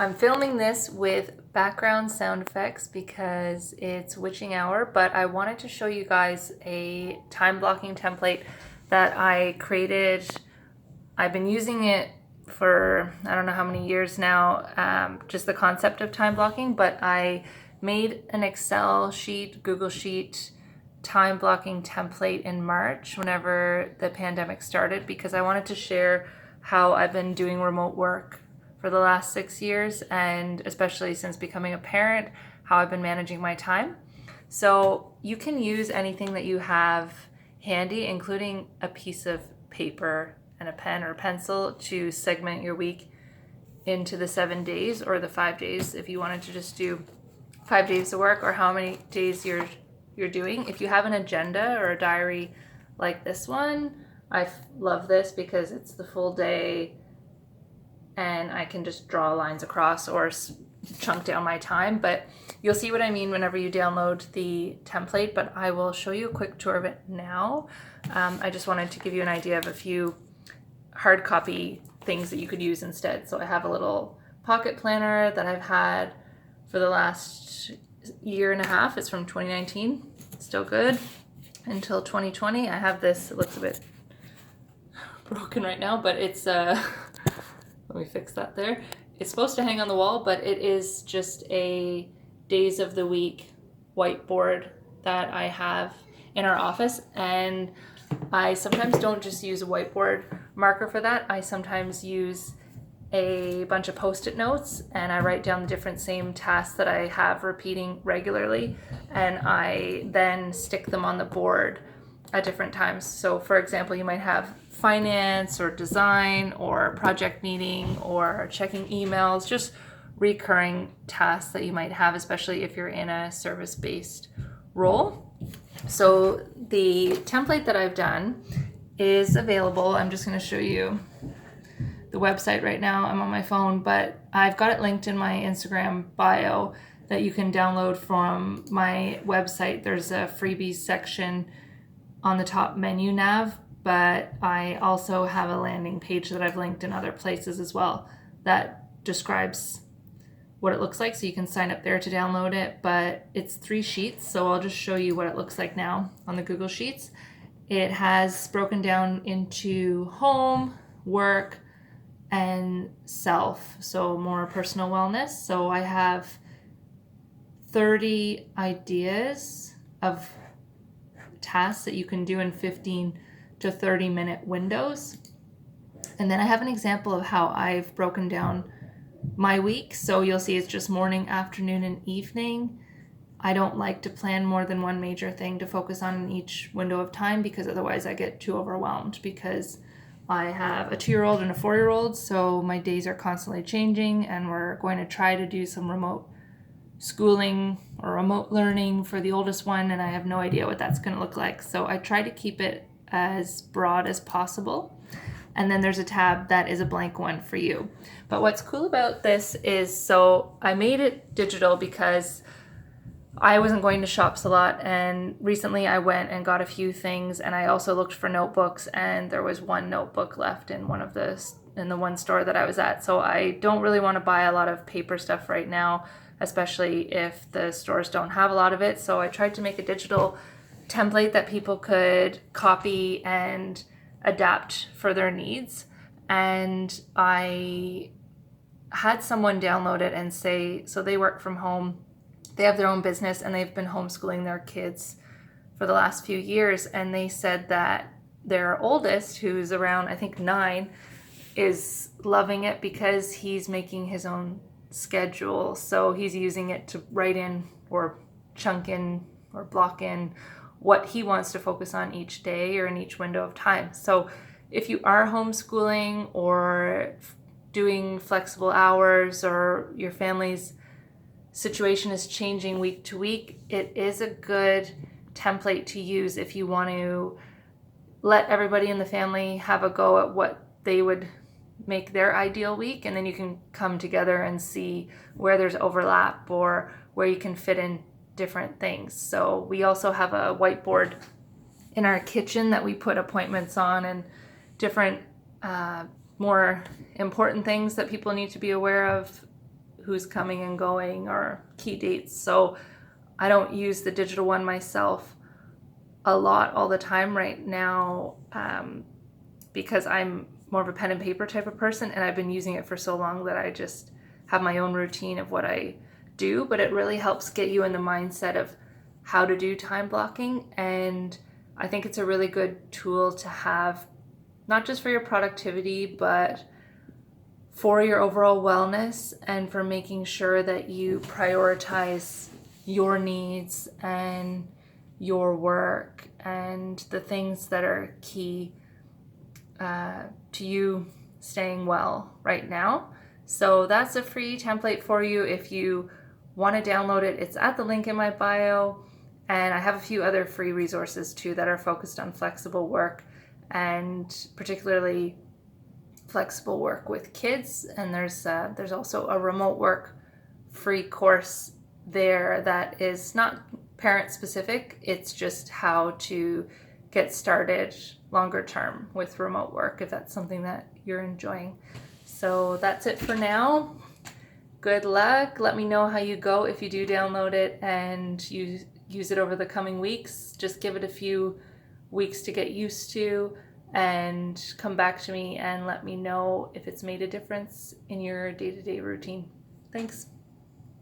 I'm filming this with background sound effects because it's witching hour, but I wanted to show you guys a time blocking template that I created. I've been using it for I don't know how many years now, just the concept of time blocking, but I made an Excel sheet, Google Sheet, time blocking template in March whenever the pandemic started because I wanted to share how I've been doing remote work for the last 6 years, and especially since becoming a parent, how I've been managing my time. So you can use anything that you have handy, including a piece of paper and a pen or pencil, to segment your week into the 7 days or the 5 days if you wanted to just do 5 days of work, or how many days you're doing. If you have an agenda or a diary like this one, I love this because it's the full day and I can just draw lines across or chunk down my time. But you'll see what I mean whenever you download the template, but I will show you a quick tour of it now. I just wanted to give you an idea of a few hard copy things that you could use instead. So I have a little pocket planner that I've had for the last year and a half. It's from 2019, still good, until 2020. I have this, it looks a bit broken right now, but it's let me fix that there. It's supposed to hang on the wall, but it is just a days of the week whiteboard that I have in our office. And I sometimes don't just use a whiteboard marker for that. I sometimes use a bunch of post-it notes and I write down the different same tasks that I have repeating regularly, and I then stick them on the board at different times. So for example, you might have finance or design or project meeting or checking emails, just recurring tasks that you might have, especially if you're in a service-based role. So the template that I've done is available. I'm just going to show you the website right now. I'm on my phone, but I've got it linked in my Instagram bio that you can download from my website. There's a freebies section on the top menu nav, but I also have a landing page that I've linked in other places as well that describes what it looks like, so you can sign up there to download it. But it's 3 sheets, so I'll just show you what it looks like now on the Google Sheets. It has broken down into home, work, and self, so more personal wellness. So I have 30 ideas of tasks that you can do in 15 to 30 minute windows. And then I have an example of how I've broken down my week. So you'll see it's just morning, afternoon, and evening. I don't like to plan more than one major thing to focus on in each window of time, because otherwise I get too overwhelmed, because I have a 2-year-old and a 4-year-old, so my days are constantly changing, and we're going to try to do some remote schooling or remote learning for the oldest one, and I have no idea what that's going to look like. So I try to keep it as broad as possible. And then there's a tab that is a blank one for you. But what's cool about this is, so I made it digital because I wasn't going to shops a lot, and recently I went and got a few things, and I also looked for notebooks, and there was one notebook left in the one store that I was at. So I don't really want to buy a lot of paper stuff right now, especially if the stores don't have a lot of it. So I tried to make a digital template that people could copy and adapt for their needs. And I had someone download it and say, so they work from home, they have their own business, and they've been homeschooling their kids for the last few years. And they said that their oldest, who's around, I think 9, is loving it because he's making his own schedule. So he's using it to write in or chunk in or block in what he wants to focus on each day or in each window of time. So if you are homeschooling or doing flexible hours, or your family's situation is changing week to week, it is a good template to use if you want to let everybody in the family have a go at what they would make their ideal week, and then you can come together and see where there's overlap or where you can fit in different things. So we also have a whiteboard in our kitchen that we put appointments on, and different more important things that people need to be aware of who's coming and going or key dates. So I don't use the digital one myself a lot all the time right now, because I'm more of a pen and paper type of person, and I've been using it for so long that I just have my own routine of what I do. But it really helps get you in the mindset of how to do time blocking, and I think it's a really good tool to have, not just for your productivity, but for your overall wellness and for making sure that you prioritize your needs and your work and the things that are key to you staying well right now. So that's a free template for you. If you want to download it, it's at the link in my bio. And I have a few other free resources too that are focused on flexible work, and particularly flexible work with kids. And there's also a remote work free course there that is not parent specific. It's just how to get started longer term with remote work, if that's something that you're enjoying. So that's it for now. Good luck. Let me know how you go if you do download it and you use it over the coming weeks. Just give it a few weeks to get used to, and come back to me and let me know if it's made a difference in your day-to-day routine. Thanks.